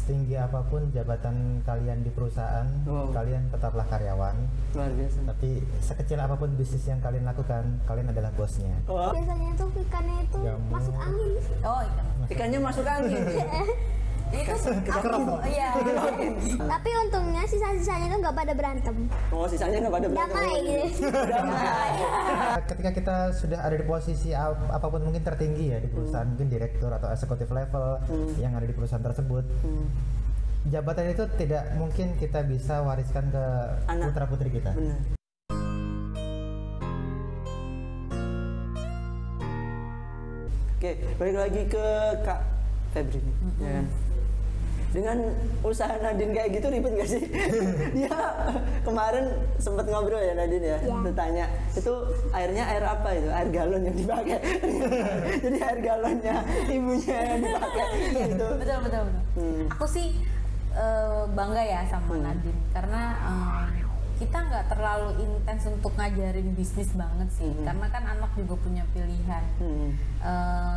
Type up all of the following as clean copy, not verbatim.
setinggi apapun jabatan kalian di perusahaan, kalian tetaplah karyawan. Luar biasa. Tapi sekecil apapun bisnis yang kalian lakukan, kalian adalah bosnya. Biasanya tuh ikannya itu masuk angin. Oh, Ikannya masuk angin. itu aku, iya. Tapi untungnya sisa-sisanya itu nggak pada berantem. Oh, sisanya nggak pada berantem. Damai gitu. Ketika kita sudah ada di posisi apapun mungkin tertinggi ya di perusahaan, mungkin direktur atau eksekutif level yang ada di perusahaan tersebut, jabatan itu tidak mungkin kita bisa wariskan ke putra putri kita. Benar. Oke, balik lagi ke Kak Febri nih, ya kan? Dengan usaha Nadine kayak gitu ribet gak sih? Dia kemarin sempat ngobrol ya Nadine ya, bertanya itu airnya air apa itu? Air galon yang dipakai. Jadi air galonnya ibunya yang dipakai gitu. Betul. Aku sih bangga ya sama Nadine karena kita nggak terlalu intens untuk ngajarin bisnis banget sih, karena kan anak juga punya pilihan.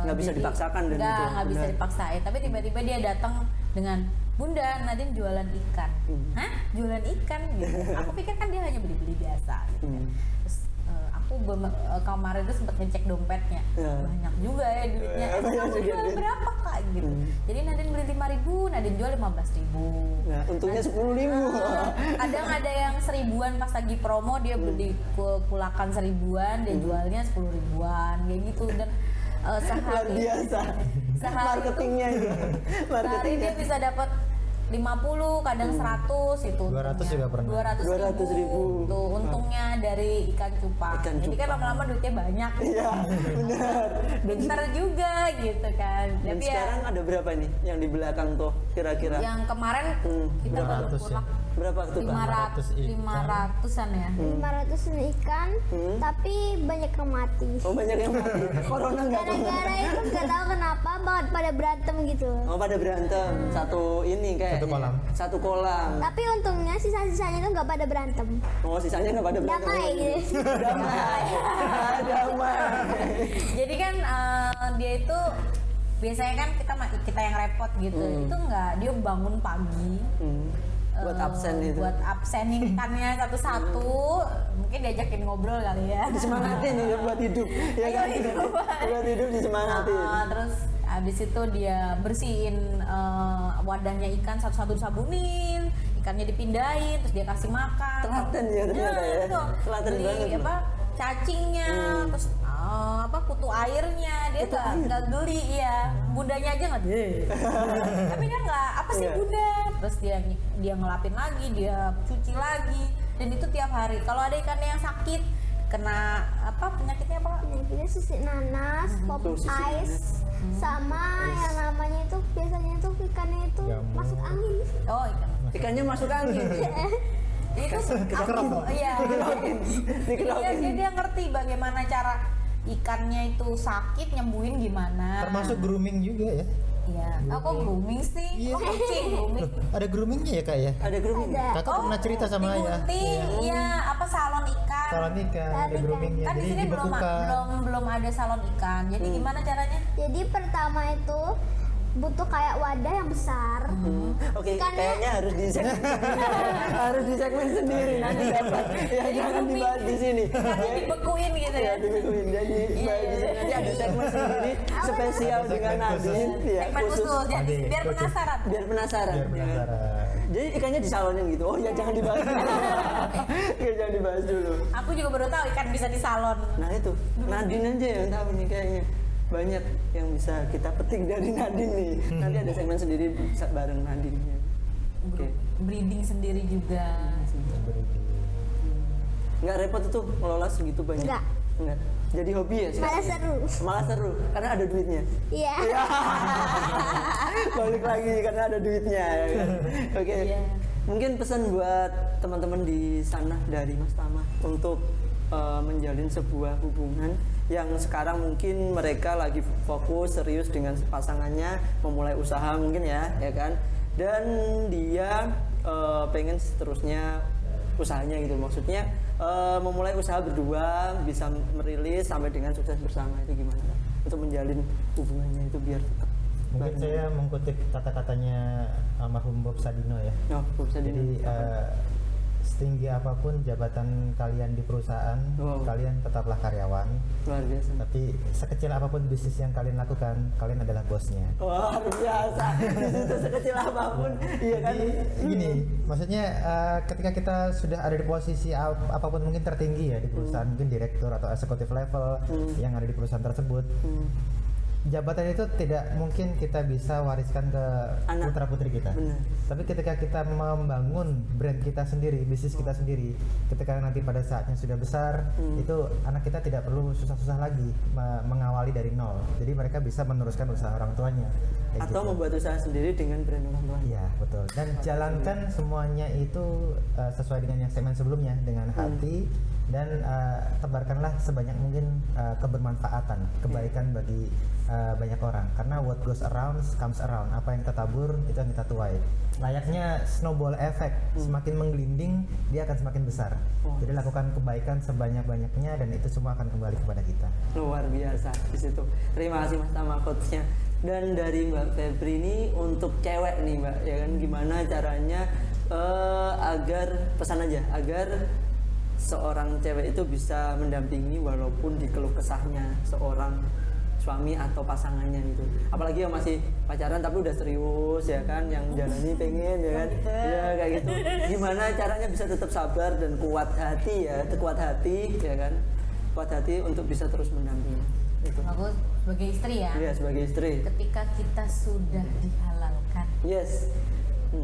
Nggak bisa dipaksakan dan itu. Nggak bisa dipaksain, tapi tiba-tiba dia datang dengan Bunda, Nadine jualan ikan. Hah? Jualan ikan? Gitu. Aku pikir kan dia hanya beli-beli biasa. Gitu. Terus aku kemarin tuh sempat ngecek dompetnya, banyak juga ya duitnya. Kamu jual berapa Kak? Gitu. Jadi Nadine beli 5.000, Nadine jual 15.000. Nah, untungnya 10.000. Kadang ada yang 1.000-an pas lagi promo dia beli pulakan 1.000-an, dia jualnya 10.000-an kayak gitu. Dan sehari luar biasa marketingnya itu. Sehari dia bisa dapat 50, kadang 100 itu. 200 juga pernah. 200.000. Tuh untungnya dari ikan cupang. Jadi kan lama-lama duitnya banyak. Iya, benar. Pintar juga gitu kan. Dan tapi sekarang ya, ada berapa nih yang di belakang tuh kira-kira? yang kemarin kita baru 200 kurang Berapa tuh Kak? 500-an ya. 500 ikan, tapi banyak yang mati. Oh, banyak yang mati. Corona nggak tuh? Gara-gara itu nggak tahu kenapa banget pada berantem gitu. Oh, pada berantem. Satu ini kayak satu kolam. Tapi untungnya sisa-sisanya itu nggak pada berantem. Oh, sisanya nggak pada berantem. Damai gitu. Damai. Jadi kan dia itu biasanya kan kita yang repot gitu. Itu enggak, dia bangun pagi. Buat absen itu. Buat absenin ikannya satu-satu. Mungkin diajakin ngobrol kali ya. Disemangatin ya buat hidup. Ya kan? Buat hidup disemangatin. Terus habis itu dia bersihin wadahnya ikan satu-satu, disabunin, ikannya dipindahin, terus dia kasih makan. Telaten ya ternyata ya. Telaten banget. Cacingnya, terus kutu airnya dia nggak geli ya, bundanya aja nggak deh. Tapi dia nggak apa sih bunda. Terus dia ngelapin lagi, dia cuci lagi, dan itu tiap hari. Kalau ada ikan yang sakit kena penyakitnya apa? Penyakitnya sisik nanas, pop ice, sama yang namanya itu biasanya itu ikannya itu masuk angin. Oh, ikannya masuk angin. Itu iya. Dia ngerti bagaimana cara ikannya itu sakit nyembuhin gimana. Termasuk grooming juga ya. Iya. Kok grooming sih? Kok kucing grooming? Ada groomingnya ya Kak ya? Ada grooming. Kakak pernah cerita sama ayah. Iya, salon ikan. Salon ikan, ada groomingnya. Kan di sini belum ada salon ikan. Jadi gimana caranya? Jadi pertama itu butuh kayak wadah yang besar. Oke, kayaknya harus di segmen sendiri nanti dapat. Ya jangan dibahas di sini. Karena dibekuin gitu ya. Dibekuin. Jadi nanti ada segmen sendiri spesial dengan Nadine ya, segmen khusus. Jadi biar penasaran. Biar penasaran. Jadi ikannya di salonnya gitu. Oh ya jangan dibahas. Ya jangan dibahas dulu. Aku juga baru tahu ikan bisa di salon. Nah itu Nadine aja yang tahu nih kayaknya. Banyak yang bisa kita petik dari Nadine nih. Nanti ada segmen sendiri bareng Nadine. Oke. Breeding sendiri juga. Nggak repot itu ngelola segitu banyak? Enggak. Jadi hobi ya? Malah seru. Karena ada duitnya. Iya. Balik lagi karena ada duitnya. Oke. Mungkin pesan buat teman-teman di sana dari Mas Tama untuk menjalin sebuah hubungan yang sekarang mungkin mereka lagi fokus serius dengan pasangannya, memulai usaha mungkin ya kan, dan dia pengen seterusnya usahanya gitu, maksudnya memulai usaha berdua bisa merilis sampai dengan sukses bersama, itu gimana untuk menjalin hubungannya itu biar tetap Mungkin saya mengutip kata-katanya almarhum Bob Sadino ya. Oh, Bob Sadino. Jadi setinggi apapun jabatan kalian di perusahaan, kalian tetaplah karyawan. Luar biasa. Tapi sekecil apapun bisnis yang kalian lakukan, kalian adalah bosnya. Wah, luar biasa. Itu sekecil apapun, iya kan? Jadi gini, maksudnya ketika kita sudah ada di posisi apapun mungkin tertinggi ya di perusahaan, mungkin direktur atau eksekutif level yang ada di perusahaan tersebut. Jabatan itu tidak mungkin kita bisa wariskan ke putra putri kita. Benar. Tapi ketika kita membangun brand kita sendiri, bisnis kita sendiri, ketika nanti pada saatnya sudah besar, itu anak kita tidak perlu susah-susah lagi mengawali dari nol. Jadi mereka bisa meneruskan usaha orang tuanya. Atau membuat usaha sendiri dengan brand orang tuanya. Iya, betul. Dan jalankan semuanya itu sesuai dengan yang segmen sebelumnya, dengan hati, dan tebarkanlah sebanyak mungkin kebermanfaatan, kebaikan bagi banyak orang, karena what goes around comes around. Apa yang kita tabur itu yang kita tuai. Layaknya snowball effect, semakin menggelinding dia akan semakin besar. Jadi lakukan kebaikan sebanyak-banyaknya dan itu semua akan kembali kepada kita. Luar biasa di situ. Terima kasih Mas Tama quotes-nya. Dan dari Mbak Febri ini untuk cewek nih Mbak, ya kan, gimana caranya agar pesan aja agar seorang cewek itu bisa mendampingi walaupun di keluh kesahnya seorang suami atau pasangannya gitu. Apalagi yang masih pacaran tapi udah serius ya kan, yang jalani pengen ya kan. Ya kayak gitu. Gimana caranya bisa tetap sabar dan kuat hati ya, kuat hati ya kan. Kuat hati untuk bisa terus mendampingi. Itu. Aku sebagai istri ya. Iya, sebagai istri. Ketika kita sudah dihalalkan. Yes.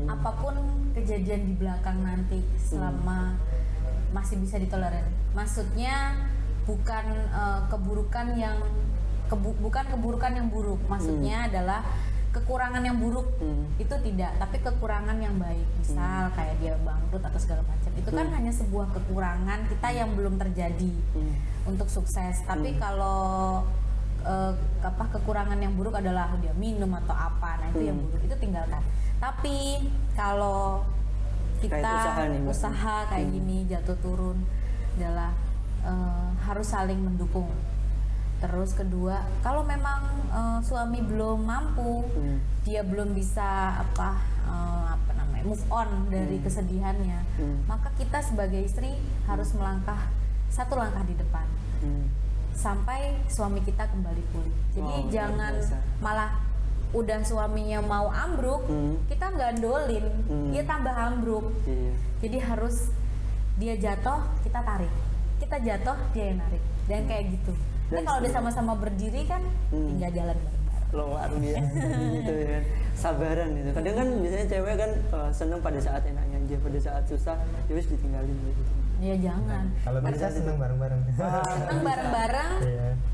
Apapun kejadian di belakang nanti selama masih bisa ditolerir. Maksudnya bukan keburukan yang buruk, maksudnya adalah kekurangan yang buruk itu tidak, tapi kekurangan yang baik, misal kayak dia bangkrut atau segala macam, itu kan hanya sebuah kekurangan kita yang belum terjadi untuk sukses. Tapi kalau kekurangan yang buruk adalah dia minum atau apa, nah itu yang buruk, itu tinggalkan. Tapi kalau kita usaha kayak gini jatuh turun adalah harus saling mendukung. Terus kedua, kalau memang suami belum mampu, dia belum bisa move on dari kesedihannya, maka kita sebagai istri harus melangkah satu langkah di depan sampai suami kita kembali pulih. Jadi jangan malah udah suaminya mau ambruk, kita gandolin, dia tambah ambruk. Jadi harus dia jatuh, kita tarik, kita jatuh, dia yang narik, dan kayak gitu. Tapi kalau udah sama-sama berdiri kan tinggal jalan bareng-bareng. Luar biasa gitu ya. Sabaran gitu. Kadang kan biasanya cewek kan seneng pada saat enaknya aja, pada saat susah ya wis ditinggalin gitu. Ya jangan. Kalau bisa seneng bareng-bareng. Seneng bareng-bareng.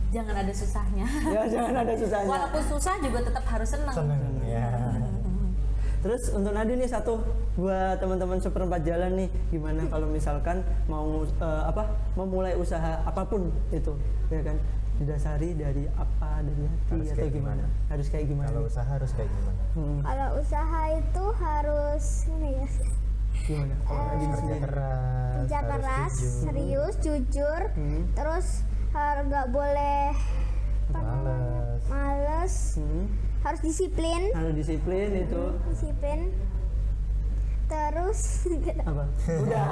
Jangan ada susahnya. Ya jangan ada susahnya. Walaupun susah juga tetap harus seneng. Seneng ya. Terus untuk Nadine nih satu buat teman-teman seperempat jalan nih, gimana kalau misalkan mau memulai usaha apapun itu, ya kan, didasari dari apa, dari hati harus atau gimana? Harus kayak gimana? Kalau usaha harus kayak gimana? Kalau usaha itu harus ini ya. Gimana? Kerja keras, serius, jujur, terus nggak boleh males. Harus disiplin. Harus disiplin itu. Disiplin. Terus apa? Udah.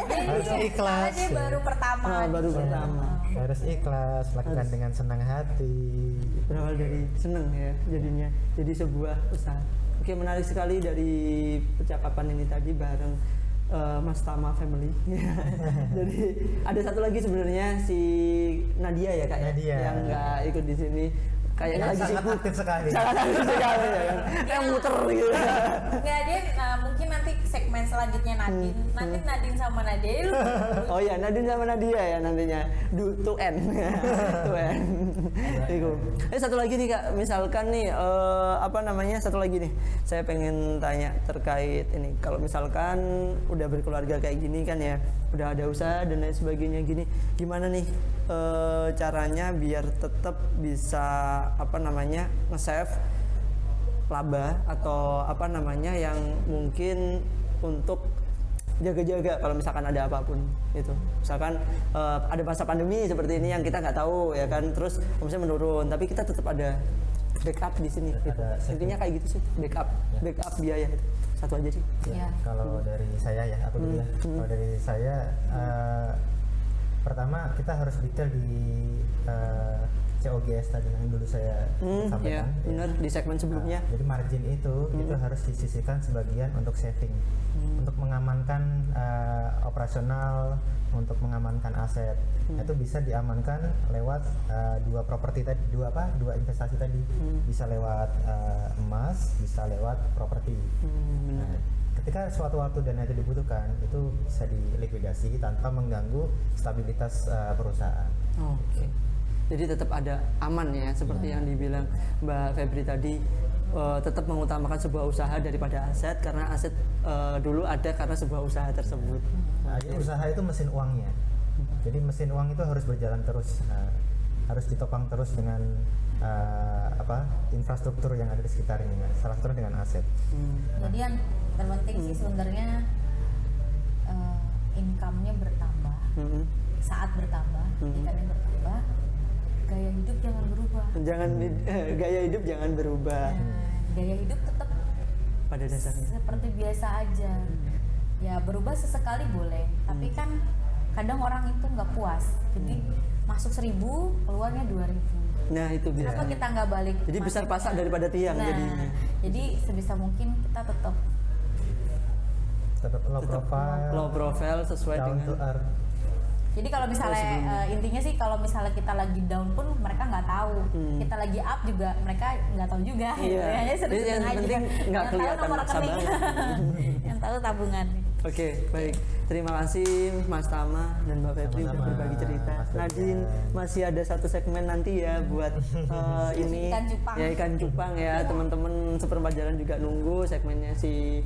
Harus ikhlas. Dia baru pertama. Baru pertama. Harus ikhlas, lakukan dengan senang hati. Berawal dari senang ya jadinya. Jadi sebuah usaha. Oke, menarik sekali dari percakapan ini tadi bareng Mas Tama Family. Jadi ada satu lagi sebenarnya si Nadia ya Kak, Nadia. Yang nggak ikut di sini. Kayaknya lagi sangat sibuk. aktif sekali. Sangat aktif sekali ya kan. Kayak muter gitu. Nggak, dia mungkin nanti segmen selanjutnya Nadine. Nanti Nadine sama Nadia. Oh iya, Nadine sama Nadia ya nantinya. To end. Itu. Satu lagi nih Kak, misalkan nih satu lagi nih. Saya pengen tanya terkait ini. Kalau misalkan udah berkeluarga kayak gini kan ya, udah ada usaha dan lain sebagainya gini, gimana nih caranya biar tetap bisa nge-save laba atau yang mungkin untuk jaga-jaga kalau misalkan ada apapun itu, misalkan ada masa pandemi seperti ini yang kita nggak tahu ya kan, terus omsetnya menurun tapi kita tetap ada backup di sini gitu. Intinya kayak gitu sih, backup biaya itu. Satu aja sih. Iya. Kalau dari saya ya, aku dulu ya. Kalau dari saya, pertama kita harus detail di COGS tadi yang dulu saya sampaikan. Benar, di segmen sebelumnya. Jadi margin itu harus disisihkan sebagian untuk saving, untuk mengamankan operasional, untuk mengamankan aset. Itu bisa diamankan lewat dua properti tadi, dua investasi tadi. Bisa lewat emas, bisa lewat properti. Nah, ketika suatu waktu dana itu dibutuhkan, itu bisa dilikuidasi tanpa mengganggu stabilitas perusahaan. Oke. Jadi tetap ada aman ya, seperti yang dibilang Mbak Febri tadi, tetap mengutamakan sebuah usaha daripada aset, karena aset dulu ada karena sebuah usaha tersebut. Nah, jadi usaha itu mesin uangnya. Jadi mesin uang itu harus berjalan terus, harus ditopang terus dengan infrastruktur yang ada di sekitarnya, salah satunya dengan aset. Jadi yang terpenting sih sebenarnya income-nya bertambah, saat bertambah, ikannya bertambah, gaya hidup jangan berubah. Gaya hidup jangan berubah. Gaya hidup tetap pada dasarnya seperti biasa aja. Ya berubah sesekali boleh, tapi kan kadang orang itu nggak puas. Jadi masuk 1.000, keluarnya 2.000. Nah itu bisa. Kenapa kita nggak balik? Jadi besar pasak daripada tiang jadinya. Jadi sebisa mungkin kita tetap low profile sesuai down dengan to earth. Jadi kalau misalnya intinya sih kalau misalnya kita lagi down pun mereka nggak tahu, kita lagi up juga mereka nggak tahu juga. Iya. Jadi yang penting nggak kelihatan nomor rekening, yang tahu tabungan. Oke, baik. Terima kasih Mas Tama dan Mbak Febri udah berbagi cerita. Nadine masih ada satu segmen nanti ya buat ini Ikan cupang. ya ikan cupang ya. Teman-teman seperempat jalan juga nunggu segmennya si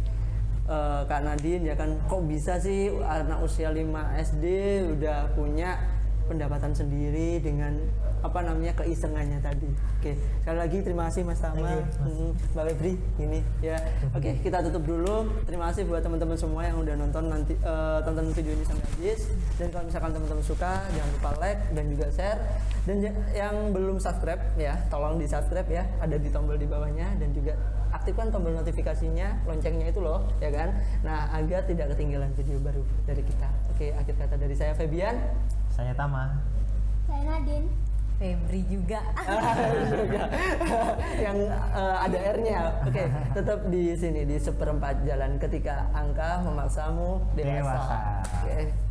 Kak Nadine ya kan, kok bisa sih anak usia 5 SD udah punya pendapatan sendiri dengan keisengannya tadi. Oke, sekali lagi terima kasih Mas Tama, Mbak Febri ini ya. Oke, kita tutup dulu. Terima kasih buat teman-teman semua yang udah nonton nanti tonton video ini sampai habis. Dan kalau misalkan teman-teman suka jangan lupa like dan juga share. Dan yang belum subscribe ya, tolong di subscribe ya, ada di tombol di bawahnya, dan juga aktifkan tombol notifikasinya, loncengnya itu loh, ya kan? Nah, agar tidak ketinggalan video baru dari kita. Oke, akhir kata dari saya Febian. Saya Tama. Saya Nadine. Febri juga. Yang ada R-nya. Oke, tetap di sini di seperempat jalan ketika angka memaksamu dewasa. Oke.